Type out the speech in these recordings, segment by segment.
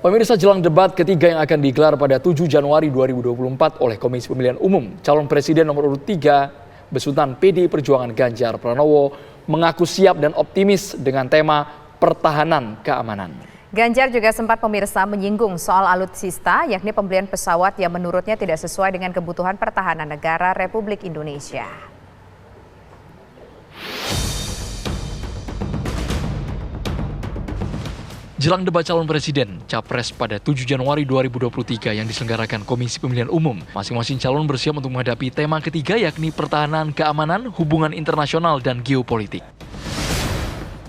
Pemirsa, jelang debat ketiga yang akan digelar pada 7 Januari 2024 oleh Komisi Pemilihan Umum, calon presiden nomor urut 3 besutan PDI Perjuangan Ganjar Pranowo mengaku siap dan optimis dengan tema pertahanan keamanan. Ganjar juga sempat pemirsa menyinggung soal alutsista, yakni pembelian pesawat yang menurutnya tidak sesuai dengan kebutuhan pertahanan negara Republik Indonesia. Jelang debat calon presiden, Capres pada 7 Januari 2023 yang diselenggarakan Komisi Pemilihan Umum, masing-masing calon bersiap untuk menghadapi tema ketiga yakni pertahanan keamanan, hubungan internasional, dan geopolitik.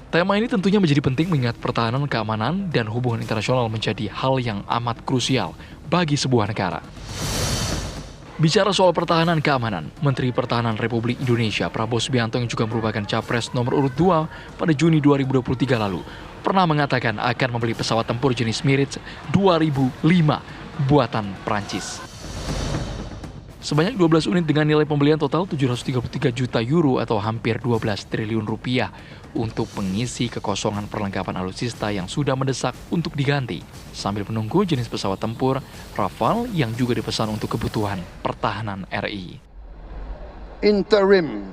Tema ini tentunya menjadi penting mengingat pertahanan keamanan dan hubungan internasional menjadi hal yang amat krusial bagi sebuah negara. Bicara soal pertahanan keamanan, Menteri Pertahanan Republik Indonesia Prabowo Subianto yang juga merupakan Capres nomor urut 2 pada Juni 2023 lalu, pernah mengatakan akan membeli pesawat tempur jenis Mirage 2005 buatan Prancis. Sebanyak 12 unit dengan nilai pembelian total 733 juta euro atau hampir 12 triliun rupiah untuk mengisi kekosongan perlengkapan alutsista yang sudah mendesak untuk diganti, sambil menunggu jenis pesawat tempur Rafale yang juga dipesan untuk kebutuhan pertahanan RI. Interim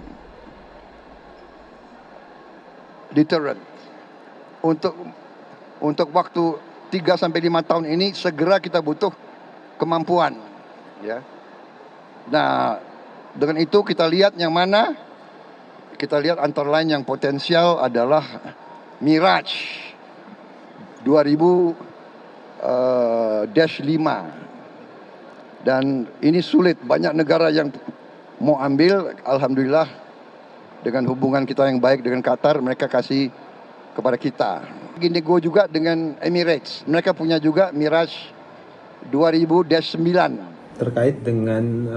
deterrent untuk waktu 3-5 tahun ini segera kita butuh kemampuan, ya. Nah, dengan itu kita lihat yang mana? Kita lihat antara lain yang potensial adalah Mirage 2000-5. Dan ini sulit, banyak negara yang mau ambil. Alhamdulillah dengan hubungan kita yang baik dengan Qatar, mereka kasih kepada kita. Nego juga dengan Emirates, mereka punya juga Mirage 2000-9. Terkait dengan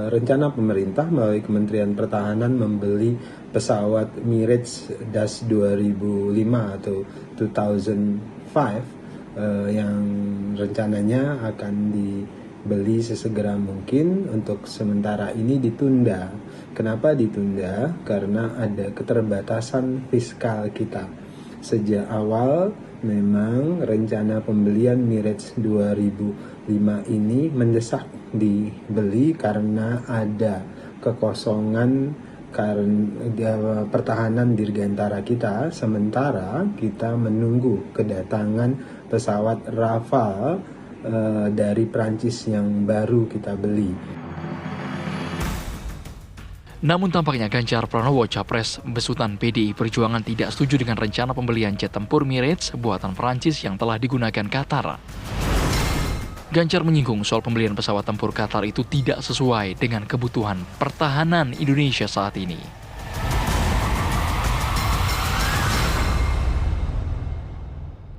rencana pemerintah melalui Kementerian Pertahanan membeli pesawat Mirage Das 2005 atau 2005 yang rencananya akan dibeli sesegera mungkin, untuk sementara ini ditunda. Kenapa ditunda? Karena ada keterbatasan fiskal kita. Sejak awal memang rencana pembelian Mirage 2005 ini mendesak dibeli karena ada kekosongan karena pertahanan dirgantara kita, sementara kita menunggu kedatangan pesawat Rafale dari Prancis yang baru kita beli. Namun tampaknya Ganjar Pranowo, Capres besutan PDI Perjuangan, tidak setuju dengan rencana pembelian jet tempur Mirage buatan Prancis yang telah digunakan Qatar. Ganjar menyinggung soal pembelian pesawat tempur Qatar itu tidak sesuai dengan kebutuhan pertahanan Indonesia saat ini.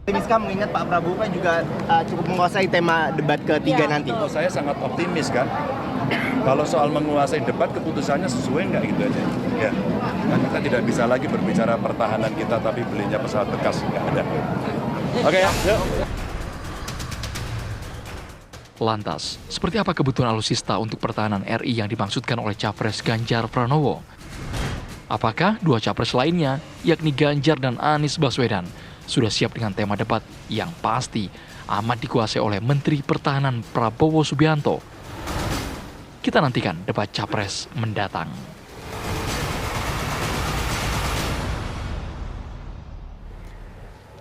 Optimis kan, mengingat Pak Prabowo kan juga cukup menguasai tema debat ketiga nanti. Saya sangat optimis kan. Kalau soal menguasai debat, keputusannya sesuai nggak gitu aja. Ya, kan kita tidak bisa lagi berbicara pertahanan kita tapi belinya pesawat bekas, nggak ada. Oke ya, yuk. Lantas, seperti apa kebutuhan alutsista untuk pertahanan RI yang dimaksudkan oleh Capres Ganjar Pranowo? Apakah dua Capres lainnya, yakni Ganjar dan Anies Baswedan, sudah siap dengan tema debat yang pasti amat dikuasai oleh Menteri Pertahanan Prabowo Subianto? Kita nantikan debat Capres mendatang.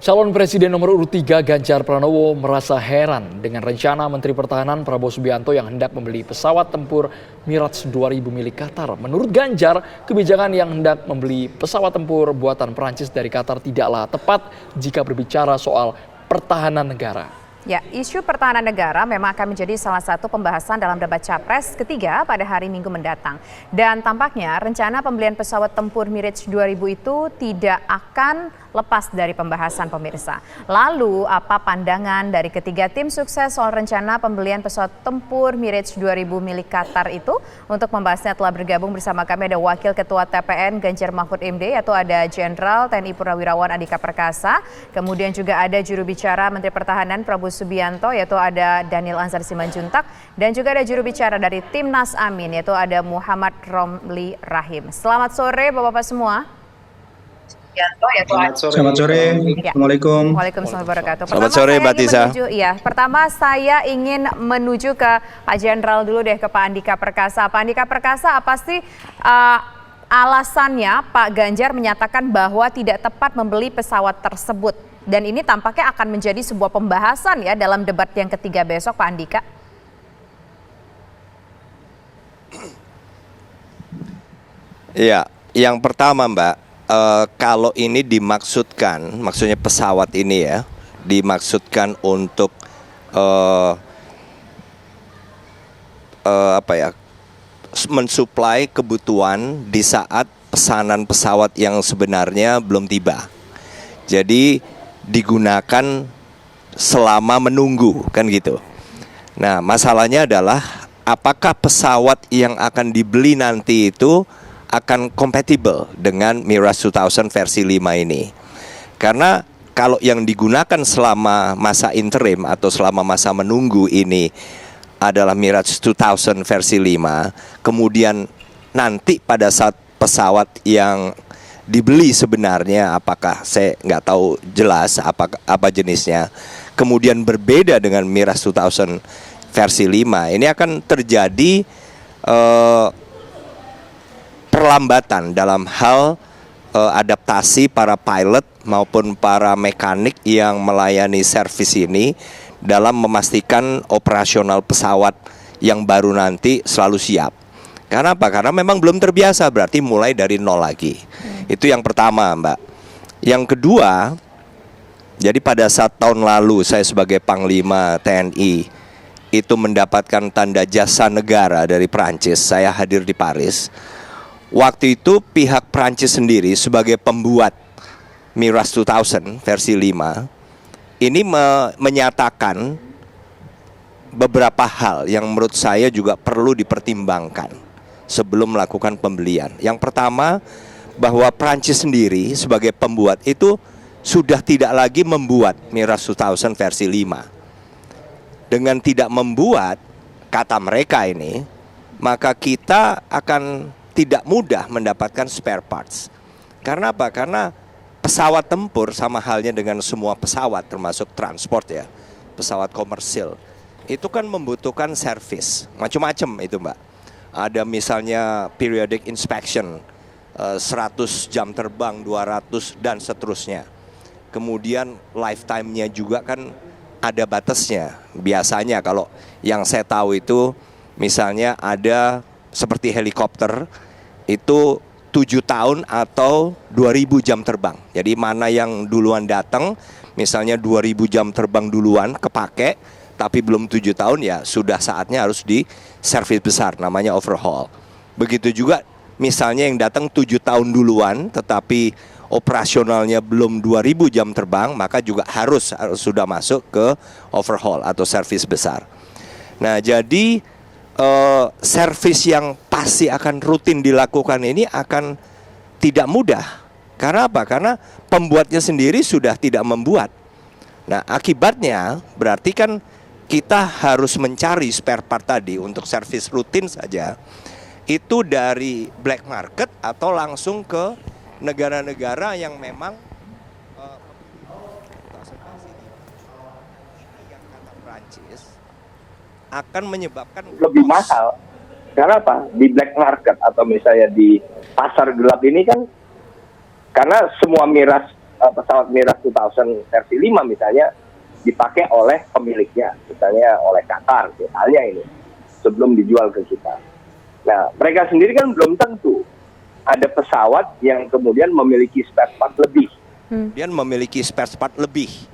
Calon Presiden nomor urut 3 Ganjar Pranowo merasa heran dengan rencana Menteri Pertahanan Prabowo Subianto yang hendak membeli pesawat tempur Mirage 2000 milik Qatar. Menurut Ganjar, kebijakan yang hendak membeli pesawat tempur buatan Prancis dari Qatar tidaklah tepat jika berbicara soal pertahanan negara. Ya, isu pertahanan negara memang akan menjadi salah satu pembahasan dalam debat Capres ketiga pada hari Minggu mendatang. Dan tampaknya rencana pembelian pesawat tempur Mirage 2000 itu tidak akan lepas dari pembahasan pemirsa. Lalu apa pandangan dari ketiga tim sukses soal rencana pembelian pesawat tempur Mirage 2000 milik Qatar itu? Untuk membahasnya telah bergabung bersama kami ada Wakil Ketua TPN Ganjar Mahfud MD, yaitu ada Jenderal TNI Purnawirawan Andika Perkasa. Kemudian juga ada juru bicara Menteri Pertahanan Prabowo Subianto, yaitu ada Daniel Ansar Simanjuntak. Dan juga ada juru bicara dari Timnas Amin, yaitu ada Muhammad Romli Rahim. Selamat sore Bapak-Bapak semua. Selamat sore. Assalamualaikum. Waalaikumsalam warahmatullahi wabarakatuh. Selamat sore, Mbak Tisa. Pertama saya ingin menuju ke Pak Jenderal dulu deh, ke Pak Andika Perkasa. Pak Andika Perkasa, apa sih alasannya Pak Ganjar menyatakan bahwa tidak tepat membeli pesawat tersebut? Dan ini tampaknya akan menjadi sebuah pembahasan ya dalam debat yang ketiga besok, Pak Andika. Iya, yang pertama Mbak, kalau ini dimaksudkan, maksudnya pesawat ini ya, dimaksudkan untuk mensuplai kebutuhan di saat pesanan pesawat yang sebenarnya belum tiba. Jadi digunakan selama menunggu, kan gitu. Nah, masalahnya adalah apakah pesawat yang akan dibeli nanti itu akan kompatibel dengan Mirage 2000 versi 5 ini. Karena kalau yang digunakan selama masa interim atau selama masa menunggu ini adalah Mirage 2000 versi 5, kemudian nanti pada saat pesawat yang dibeli sebenarnya, apakah saya nggak tahu jelas apa jenisnya, kemudian berbeda dengan Mirage 2000 versi 5, ini akan terjadi perlambatan dalam hal adaptasi para pilot maupun para mekanik yang melayani servis ini dalam memastikan operasional pesawat yang baru nanti selalu siap. Karena apa? Karena memang belum terbiasa, berarti mulai dari nol lagi. Itu yang pertama, Mbak. Yang kedua, jadi pada saat tahun lalu saya sebagai Panglima TNI itu mendapatkan tanda jasa negara dari Prancis, saya hadir di Paris. Waktu itu pihak Prancis sendiri sebagai pembuat Mirage 2000 versi 5 ini menyatakan beberapa hal yang menurut saya juga perlu dipertimbangkan sebelum melakukan pembelian. Yang pertama, bahwa Prancis sendiri sebagai pembuat itu sudah tidak lagi membuat Mirage 2000 versi 5. Dengan tidak membuat, kata mereka ini, maka kita akan tidak mudah mendapatkan spare parts. Karena apa? Karena pesawat tempur sama halnya dengan semua pesawat termasuk transport ya, pesawat komersil, itu kan membutuhkan servis macam-macam itu Mbak. Ada misalnya periodic inspection, 100 jam terbang, 200 dan seterusnya. Kemudian lifetime-nya juga kan ada batasnya. Biasanya kalau yang saya tahu itu misalnya ada seperti helikopter itu 7 tahun atau 2000 jam terbang. Jadi mana yang duluan datang, misalnya 2000 jam terbang duluan kepake, tapi belum 7 tahun ya sudah saatnya harus di servis besar, namanya overhaul. Begitu juga misalnya yang datang 7 tahun duluan tetapi operasionalnya belum 2000 jam terbang, maka juga harus sudah masuk ke overhaul atau servis besar. Nah, jadi servis yang pasti akan rutin dilakukan ini akan tidak mudah. Karena apa? Karena pembuatnya sendiri sudah tidak membuat. Nah, akibatnya berarti kan kita harus mencari spare part tadi untuk servis rutin saja. Itu dari black market atau langsung ke negara-negara yang memang yang kata Prancis akan menyebabkan lebih mahal. Karena apa? Di black market atau misalnya di pasar gelap ini kan, karena semua pesawat Mirage 2000 versi 5 misalnya dipakai oleh pemiliknya, misalnya oleh Qatar misalnya ini, sebelum dijual ke kita. Nah, mereka sendiri kan belum tentu ada pesawat yang kemudian memiliki spare part lebih. Dia memiliki spare part lebih.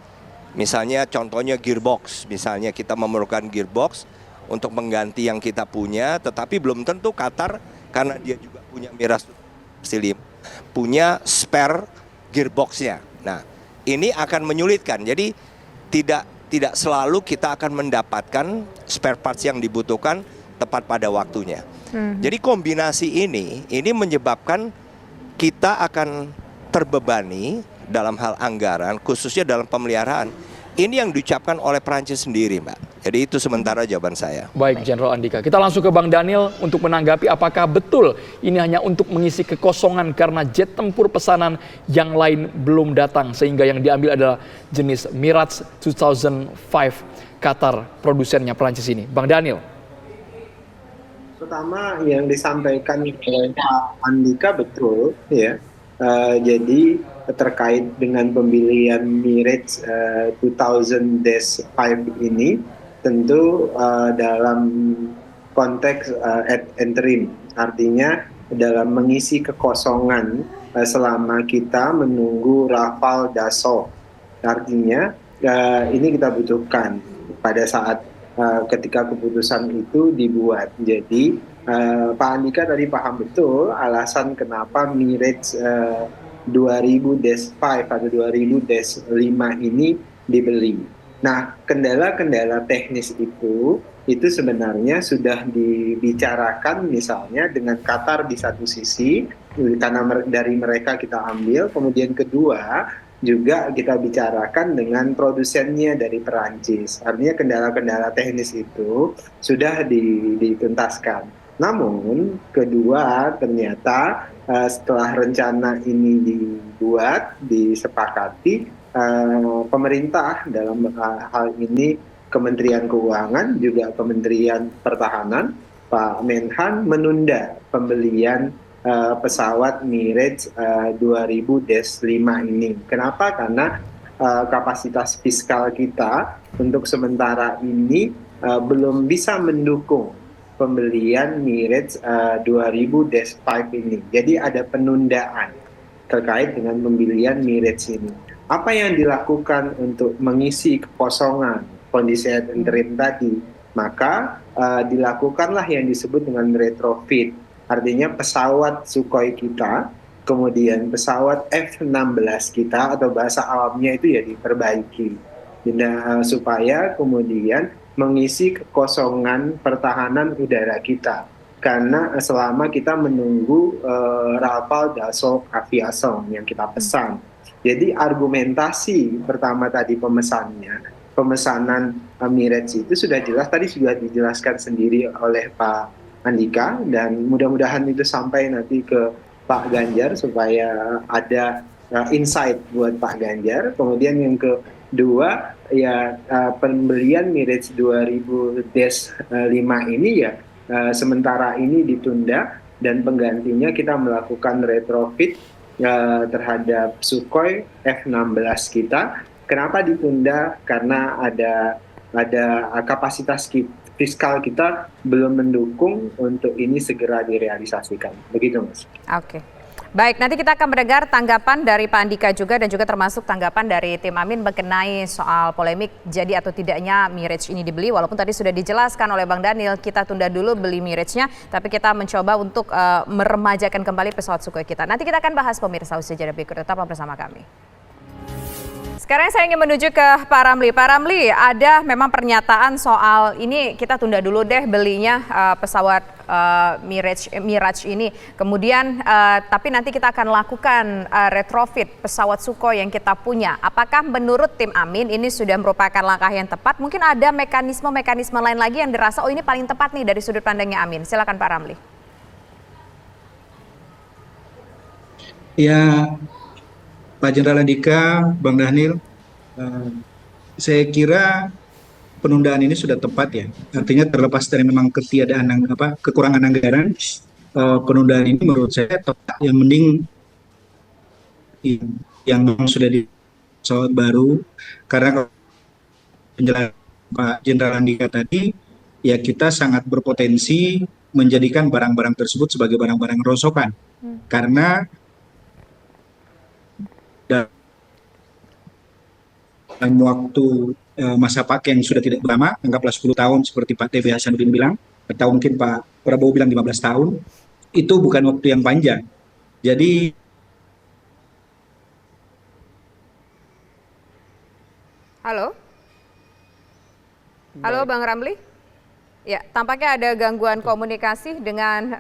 Misalnya contohnya gearbox, misalnya kita memerlukan gearbox untuk mengganti yang kita punya, tetapi belum tentu Qatar karena dia juga punya Mirage versi 5 punya spare gearboxnya. Nah, ini akan menyulitkan. Jadi tidak selalu kita akan mendapatkan spare parts yang dibutuhkan tepat pada waktunya. Jadi kombinasi ini menyebabkan kita akan terbebani dalam hal anggaran, khususnya dalam pemeliharaan. Ini yang diucapkan oleh Prancis sendiri, Mbak. Jadi itu sementara jawaban saya. Baik, Jenderal Andika. Kita langsung ke Bang Daniel untuk menanggapi apakah betul ini hanya untuk mengisi kekosongan karena jet tempur pesanan yang lain belum datang sehingga yang diambil adalah jenis Mirage 2005 Qatar, produsennya Prancis ini. Bang Daniel. Pertama yang disampaikan oleh Pak Andika betul, ya. Jadi terkait dengan pembelian Mirage 2005 ini tentu dalam konteks ad interim, artinya dalam mengisi kekosongan selama kita menunggu Rafale Dassault. Artinya ini kita butuhkan pada saat ketika keputusan itu dibuat. Jadi Pak Andika tadi paham betul alasan kenapa Mirage 2000-5 atau 2000-5 ini dibeli. Nah, kendala-kendala teknis itu sebenarnya sudah dibicarakan misalnya dengan Qatar di satu sisi, karena dari mereka kita ambil, kemudian kedua juga kita bicarakan dengan produsennya dari Perancis. Artinya kendala-kendala teknis itu sudah dituntaskan. Namun kedua ternyata setelah rencana ini dibuat, disepakati, pemerintah dalam hal ini Kementerian Keuangan juga Kementerian Pertahanan, Pak Menhan menunda pembelian pesawat Mirage 2000-5 ini. Kenapa? Karena kapasitas fiskal kita untuk sementara ini belum bisa mendukung pembelian Mirage 2000-5 ini. Jadi ada penundaan terkait dengan pembelian Mirage ini. Apa yang dilakukan untuk mengisi kekosongan kondisi interim tadi? Maka dilakukanlah yang disebut dengan retrofit. Artinya pesawat Sukhoi kita, kemudian pesawat F-16 kita atau bahasa awamnya itu ya diperbaiki. Supaya kemudian mengisi kekosongan pertahanan udara kita. Karena selama kita menunggu Rafale Dassault Aviation yang kita pesan. Jadi argumentasi pertama tadi pemesanan Mirage itu sudah jelas, tadi sudah dijelaskan sendiri oleh Pak Andika, dan mudah-mudahan itu sampai nanti ke Pak Ganjar supaya ada insight buat Pak Ganjar. Kemudian yang kedua ya pembelian Mirage 2000-5 ini ya sementara ini ditunda dan penggantinya kita melakukan retrofit terhadap Sukhoi F-16 kita. Kenapa ditunda? Karena ada kapasitas fiskal kita belum mendukung untuk ini segera direalisasikan. Begitu, Mas. Oke. Baik, nanti kita akan mendengar tanggapan dari Pak Andika juga dan juga termasuk tanggapan dari tim Amin mengenai soal polemik jadi atau tidaknya Mirage ini dibeli. Walaupun tadi sudah dijelaskan oleh Bang Daniel, kita tunda dulu beli Mirage-nya, tapi kita mencoba untuk meremajakan kembali pesawat Sukhoi kita. Nanti kita akan bahas pemirsa usaha jeda berikut, tetaplah bersama kami. Sekarang saya ingin menuju ke Pak Ramli. Pak Ramli, ada memang pernyataan soal ini kita tunda dulu deh belinya pesawat Mirage ini. Kemudian tapi nanti kita akan lakukan retrofit pesawat Sukhoi yang kita punya. Apakah menurut tim Amin ini sudah merupakan langkah yang tepat? Mungkin ada mekanisme lain lagi yang dirasa ini paling tepat nih dari sudut pandangnya Amin. Silakan Pak Ramli. Ya, Pak Jenderal Andika, Bang Daniel, saya kira penundaan ini sudah tepat ya. Artinya terlepas dari memang ketiadaan kekurangan anggaran, penundaan ini menurut saya tepat. Yang mending yang memang sudah di pesawat baru, karena penjelasan Pak Jenderal Andika tadi, ya kita sangat berpotensi menjadikan barang-barang tersebut sebagai barang-barang rongsokan, karena dalam waktu masa pakai yang sudah tidak lama, anggaplah 10 tahun seperti Pak TB Hasanuddin bilang, atau mungkin Pak Prabowo bilang 15 tahun, itu bukan waktu yang panjang. Jadi Halo Bang Ramli? Ya, tampaknya ada gangguan komunikasi dengan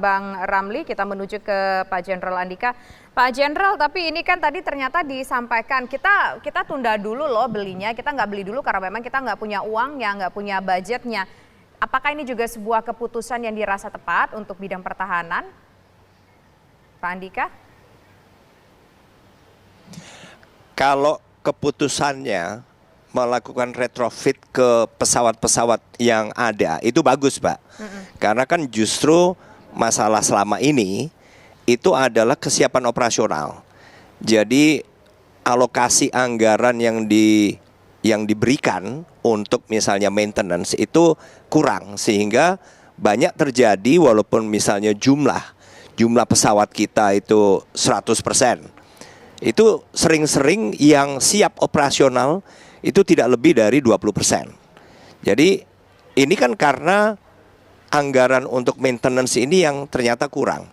Bang Ramli. Kita menuju ke Pak Jenderal Andika. Pak Jenderal, tapi ini kan tadi ternyata disampaikan kita tunda dulu loh belinya. Kita nggak beli dulu karena memang kita nggak punya uangnya, nggak punya budgetnya. Apakah ini juga sebuah keputusan yang dirasa tepat untuk bidang pertahanan, Pak Andika? Kalau keputusannya melakukan retrofit ke pesawat-pesawat yang ada, itu bagus, Pak. Karena kan justru masalah selama ini itu adalah kesiapan operasional. Jadi alokasi anggaran yang diberikan untuk misalnya maintenance itu kurang, sehingga banyak terjadi walaupun misalnya jumlah pesawat kita itu 100%. Itu sering-sering yang siap operasional itu tidak lebih dari 20%. Jadi ini kan karena anggaran untuk maintenance ini yang ternyata kurang.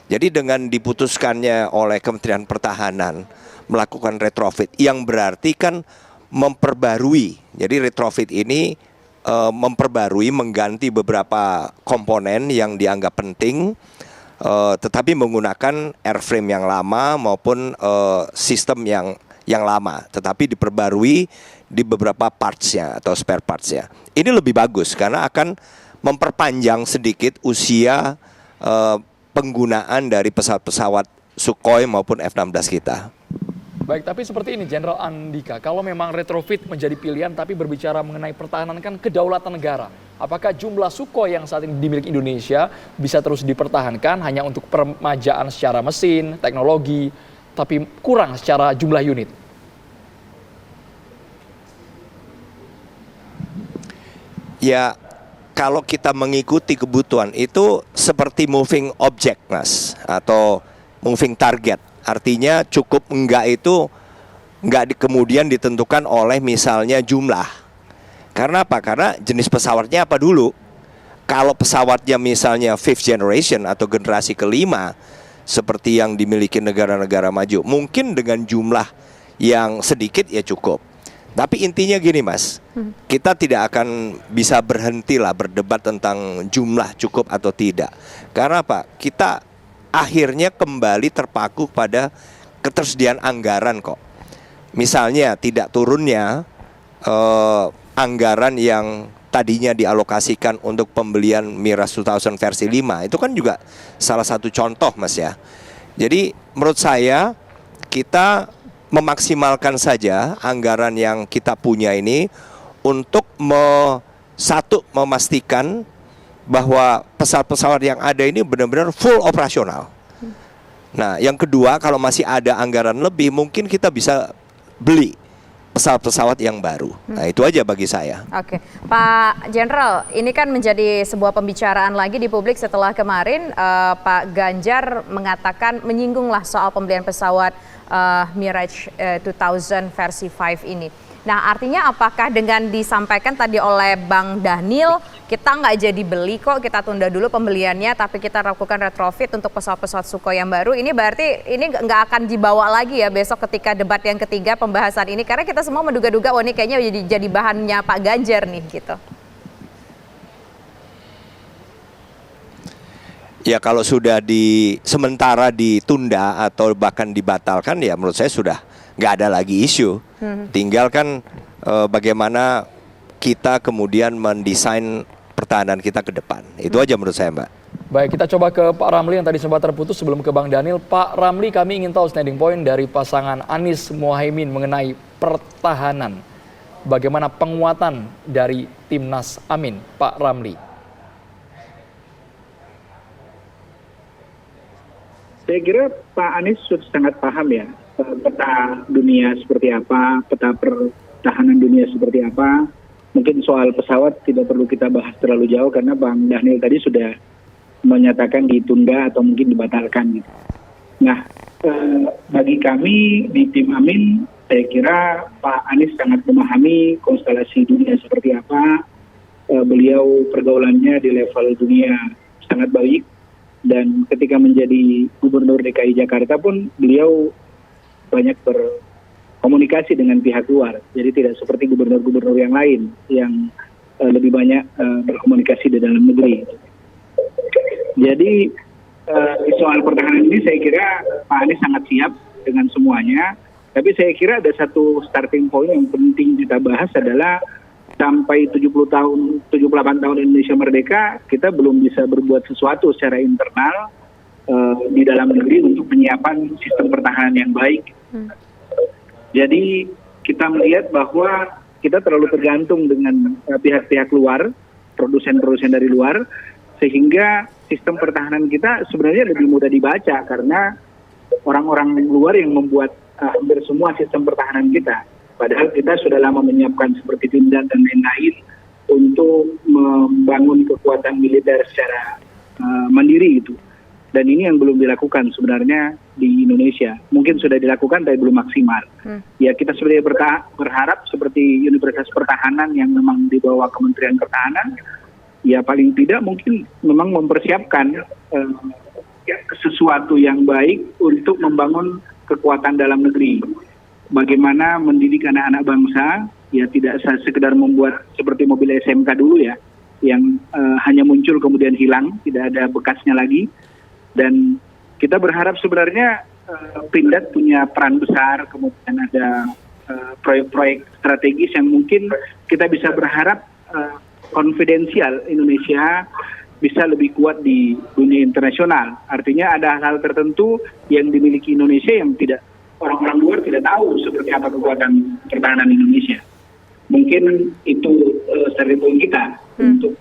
Jadi dengan diputuskannya oleh Kementerian Pertahanan melakukan retrofit yang berarti kan memperbarui. Jadi retrofit ini memperbarui, mengganti beberapa komponen yang dianggap penting, tetapi menggunakan airframe yang lama maupun sistem yang lama, tetapi diperbarui di beberapa parts-nya atau spare parts-nya. Ini lebih bagus karena akan memperpanjang sedikit usia penggunaan dari pesawat-pesawat Sukhoi maupun F-16 kita. Baik, tapi seperti ini Jenderal Andika, kalau memang retrofit menjadi pilihan tapi berbicara mengenai pertahanan kan kedaulatan negara. Apakah jumlah Sukhoi yang saat ini dimiliki Indonesia bisa terus dipertahankan hanya untuk permajaan secara mesin, teknologi, tapi kurang secara jumlah unit? Ya, kalau kita mengikuti kebutuhan itu seperti moving object, Mas, atau moving target. Artinya cukup enggak itu kemudian ditentukan oleh misalnya jumlah. Karena apa? Karena jenis pesawatnya apa dulu. Kalau pesawatnya misalnya fifth generation atau generasi kelima seperti yang dimiliki negara-negara maju, mungkin dengan jumlah yang sedikit ya cukup. Tapi intinya gini, Mas, kita tidak akan bisa berhenti lah berdebat tentang jumlah cukup atau tidak. Karena apa? Kita akhirnya kembali terpaku pada ketersediaan anggaran kok. Misalnya tidak turunnya anggaran yang tadinya dialokasikan untuk pembelian Miras 2000 versi 5, itu kan juga salah satu contoh, Mas ya. Jadi menurut saya kita memaksimalkan saja anggaran yang kita punya ini untuk memastikan bahwa pesawat-pesawat yang ada ini benar-benar full operasional. Nah, yang kedua, kalau masih ada anggaran lebih, mungkin kita bisa beli pesawat-pesawat yang baru. Nah, itu aja bagi saya. Oke, Pak Jenderal, ini kan menjadi sebuah pembicaraan lagi di publik setelah kemarin Pak Ganjar mengatakan menyinggunglah soal pembelian pesawat Mirage 2000 versi 5 ini. Nah, artinya apakah dengan disampaikan tadi oleh Bang Dhanil, kita nggak jadi beli kok, kita tunda dulu pembeliannya, tapi kita lakukan retrofit untuk pesawat-pesawat Sukhoi yang baru, ini berarti ini nggak akan dibawa lagi ya besok ketika debat yang ketiga pembahasan ini, karena kita semua menduga-duga, oh ini kayaknya jadi bahannya Pak Ganjar nih gitu. Ya kalau sudah sementara ditunda atau bahkan dibatalkan, ya menurut saya sudah nggak ada lagi isu. Tinggal kan bagaimana kita kemudian mendesain pertahanan kita ke depan. Itu aja menurut saya, Mbak. Baik, kita coba ke Pak Ramli yang tadi sempat terputus sebelum ke Bang Dhanil. Pak Ramli, kami ingin tahu standing point dari pasangan Anies Muhaimin mengenai pertahanan. Bagaimana penguatan dari Timnas Amin, Pak Ramli? Saya kira Pak Anies sudah sangat paham ya peta dunia seperti apa, peta pertahanan dunia seperti apa. Mungkin soal pesawat tidak perlu kita bahas terlalu jauh karena Bang Dhanil tadi sudah menyatakan ditunda atau mungkin dibatalkan. Gitu. Nah, bagi kami di tim Amin, saya kira Pak Anies sangat memahami konstelasi dunia seperti apa. Beliau pergaulannya di level dunia sangat baik. Dan ketika menjadi Gubernur DKI Jakarta pun beliau banyak berkomunikasi dengan pihak luar. Jadi tidak seperti gubernur-gubernur yang lain yang lebih banyak berkomunikasi di dalam negeri. Jadi di soal pertahanan ini saya kira Pak Anies sangat siap dengan semuanya. Tapi saya kira ada satu starting point yang penting kita bahas adalah sampai 78 tahun Indonesia merdeka, kita belum bisa berbuat sesuatu secara internal di dalam negeri untuk penyiapan sistem pertahanan yang baik. Jadi kita melihat bahwa kita terlalu tergantung dengan pihak-pihak luar, produsen-produsen dari luar, sehingga sistem pertahanan kita sebenarnya lebih mudah dibaca karena orang-orang luar yang membuat hampir semua sistem pertahanan kita. Padahal kita sudah lama menyiapkan seperti Pindad dan lain-lain untuk membangun kekuatan militer secara mandiri itu. Dan ini yang belum dilakukan sebenarnya di Indonesia. Mungkin sudah dilakukan tapi belum maksimal. Ya kita sebenarnya berharap seperti Universitas Pertahanan yang memang di bawah Kementerian Pertahanan, ya paling tidak mungkin memang mempersiapkan sesuatu yang baik untuk membangun kekuatan dalam negeri. Bagaimana mendidik anak-anak bangsa, ya tidak sekedar membuat seperti mobil SMK dulu ya, yang hanya muncul kemudian hilang, tidak ada bekasnya lagi. Dan kita berharap sebenarnya Pindad punya peran besar, kemudian ada proyek-proyek strategis yang mungkin kita bisa berharap konfidensial Indonesia bisa lebih kuat di dunia internasional. Artinya ada hal-hal tertentu yang dimiliki Indonesia yang tidak orang-orang luar tidak tahu seperti apa kekuatan pertahanan Indonesia. Mungkin itu starting point kita untuk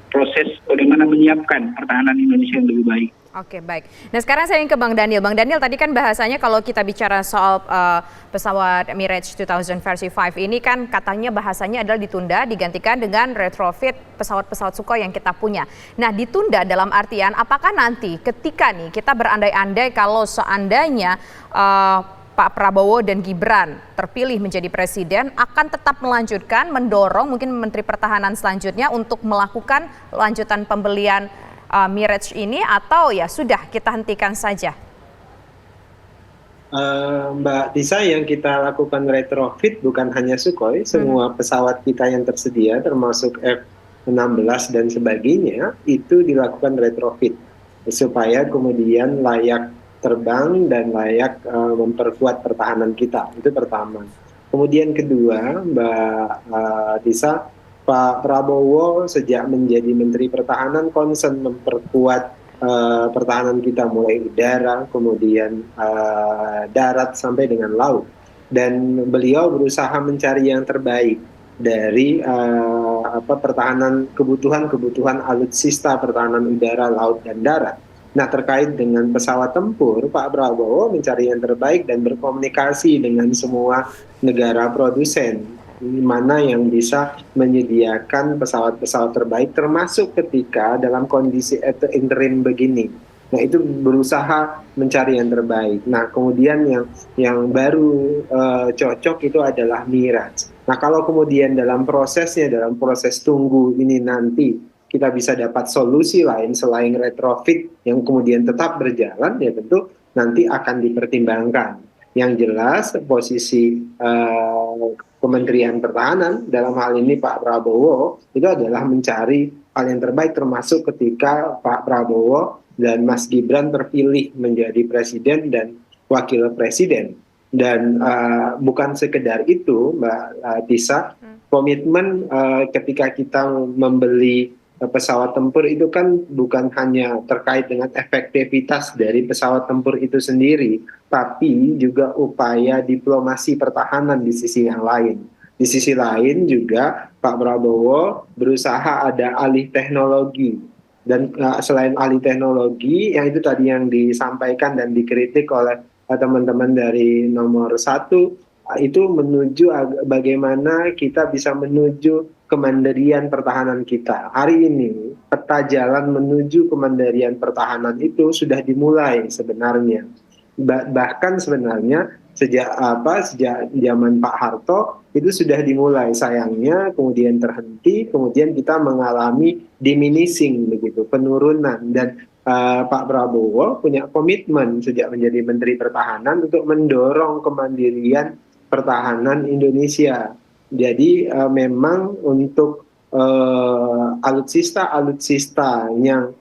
proses bagaimana menyiapkan pertahanan Indonesia yang lebih baik. Oke, baik. Nah sekarang saya ingin ke Bang Daniel. Bang Daniel, tadi kan bahasanya kalau kita bicara soal pesawat Mirage 2000 versi 5 ini kan katanya bahasanya adalah ditunda, digantikan dengan retrofit pesawat-pesawat Sukhoi yang kita punya. Nah ditunda dalam artian apakah nanti ketika nih kita berandai-andai kalau seandainya Pak Prabowo dan Gibran terpilih menjadi presiden akan tetap melanjutkan, mendorong mungkin Menteri Pertahanan selanjutnya untuk melakukan lanjutan pembelian Mirage ini atau ya sudah kita hentikan saja? Mbak Tisa, yang kita lakukan retrofit bukan hanya Sukhoi, semua pesawat kita yang tersedia termasuk F-16 dan sebagainya itu dilakukan retrofit supaya kemudian layak terbang dan layak memperkuat pertahanan kita. Itu pertama. Kemudian kedua, Mbak Tisa, Pak Prabowo sejak menjadi Menteri Pertahanan concern memperkuat pertahanan kita mulai udara, kemudian darat sampai dengan laut. Dan beliau berusaha mencari yang terbaik dari pertahanan kebutuhan alutsista pertahanan udara, laut dan darat. Nah terkait dengan pesawat tempur, Pak Prabowo mencari yang terbaik dan berkomunikasi dengan semua negara produsen mana yang bisa menyediakan pesawat-pesawat terbaik termasuk ketika dalam kondisi interim begini. Nah itu berusaha mencari yang terbaik. Nah kemudian yang baru cocok itu adalah Mirage. Nah kalau kemudian dalam proses tunggu ini nanti kita bisa dapat solusi lain selain retrofit yang kemudian tetap berjalan, ya tentu nanti akan dipertimbangkan. Yang jelas posisi Kementerian Pertahanan dalam hal ini Pak Prabowo itu adalah mencari hal yang terbaik termasuk ketika Pak Prabowo dan Mas Gibran terpilih menjadi presiden dan wakil presiden. Dan bukan sekedar itu Mbak Tisa, komitmen ketika kita membeli pesawat tempur itu kan bukan hanya terkait dengan efektivitas dari pesawat tempur itu sendiri, tapi juga upaya diplomasi pertahanan di sisi yang lain. Di sisi lain juga Pak Prabowo berusaha ada alih teknologi. Dan selain alih teknologi, yang itu tadi yang disampaikan dan dikritik oleh teman-teman dari nomor 1, itu menuju bagaimana kita bisa menuju kemandirian pertahanan kita. Hari ini peta jalan menuju kemandirian pertahanan itu sudah dimulai sebenarnya. Bahkan sebenarnya sejak zaman Pak Harto itu sudah dimulai. Sayangnya kemudian terhenti, kemudian kita mengalami diminishing begitu, penurunan. Dan Pak Prabowo punya komitmen sejak menjadi Menteri Pertahanan untuk mendorong kemandirian pertahanan Indonesia. Jadi memang untuk alutsista yang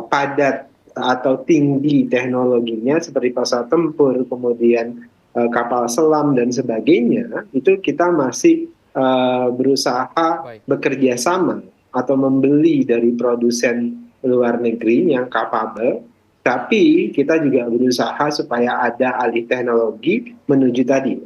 padat atau tinggi teknologinya seperti pesawat tempur, kemudian kapal selam dan sebagainya, itu kita masih berusaha bekerja sama atau membeli dari produsen luar negeri yang capable, tapi kita juga berusaha supaya ada alih teknologi menuju tadi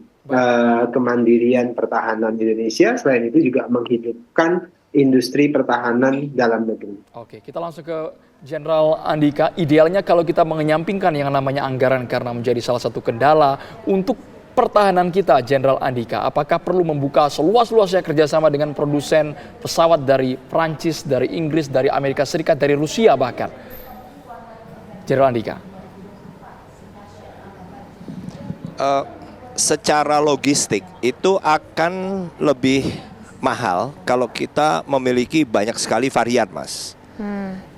kemandirian pertahanan Indonesia. Selain itu juga menghidupkan industri pertahanan dalam negeri. Oke, kita langsung ke Jenderal Andika. Idealnya kalau kita mengenyampingkan yang namanya anggaran karena menjadi salah satu kendala untuk pertahanan kita, Jenderal Andika, apakah perlu membuka seluas-luasnya kerjasama dengan produsen pesawat dari Prancis, dari Inggris, dari Amerika Serikat, dari Rusia bahkan? Jenderal Andika. Secara logistik itu akan lebih mahal kalau kita memiliki banyak sekali varian, Mas.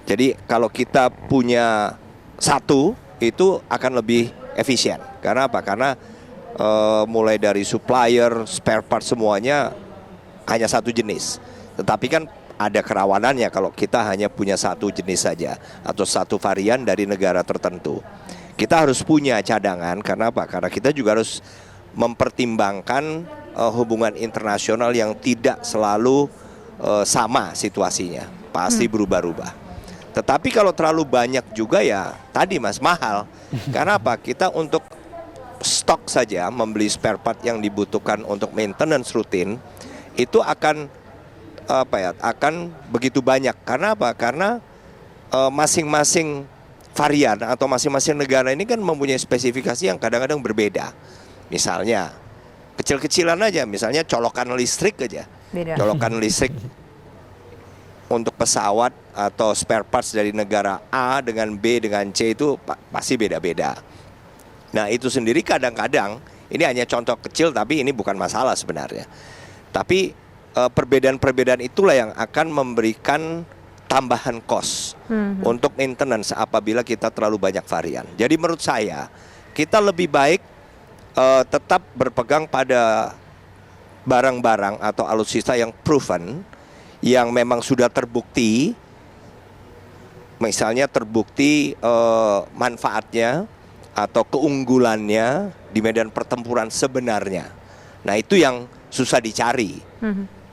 Jadi kalau kita punya satu itu akan lebih efisien. Karena apa? Karena mulai dari supplier, spare part semuanya hanya satu jenis. Tetapi kan ada kerawanannya kalau kita hanya punya satu jenis saja atau satu varian dari negara tertentu. Kita harus punya cadangan. Karena apa? Karena kita juga harus mempertimbangkan hubungan internasional yang tidak selalu sama situasinya, pasti berubah-ubah. Tetapi kalau terlalu banyak juga ya tadi Mas, mahal. Karena apa? Kita untuk stok saja membeli spare part yang dibutuhkan untuk maintenance rutin itu akan akan begitu banyak. Karena apa? Karena masing-masing varian atau masing-masing negara ini kan mempunyai spesifikasi yang kadang-kadang berbeda. Misalnya kecil-kecilan aja, misalnya colokan listrik aja. Beda. Colokan listrik untuk pesawat atau spare parts dari negara A dengan B dengan C itu pasti beda-beda. Nah itu sendiri kadang-kadang, ini hanya contoh kecil tapi ini bukan masalah sebenarnya. Tapi perbedaan-perbedaan itulah yang akan memberikan tambahan cost untuk maintenance apabila kita terlalu banyak varian. Jadi menurut saya kita lebih baik tetap berpegang pada barang-barang atau alutsista yang proven, yang memang sudah terbukti, misalnya terbukti manfaatnya atau keunggulannya di medan pertempuran sebenarnya. Nah itu yang susah dicari.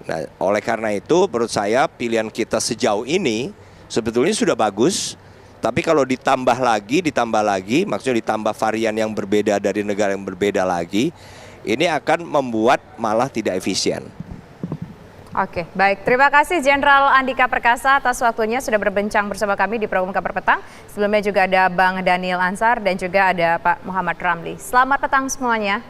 Nah oleh karena itu menurut saya pilihan kita sejauh ini sebetulnya sudah bagus. Tapi kalau ditambah lagi, maksudnya ditambah varian yang berbeda dari negara yang berbeda lagi, ini akan membuat malah tidak efisien. Oke, baik. Terima kasih Jenderal Andika Perkasa atas waktunya sudah berbincang bersama kami di program Kabar Petang. Sebelumnya juga ada Bang Daniel Ansar dan juga ada Pak Muhammad Ramli. Selamat petang semuanya.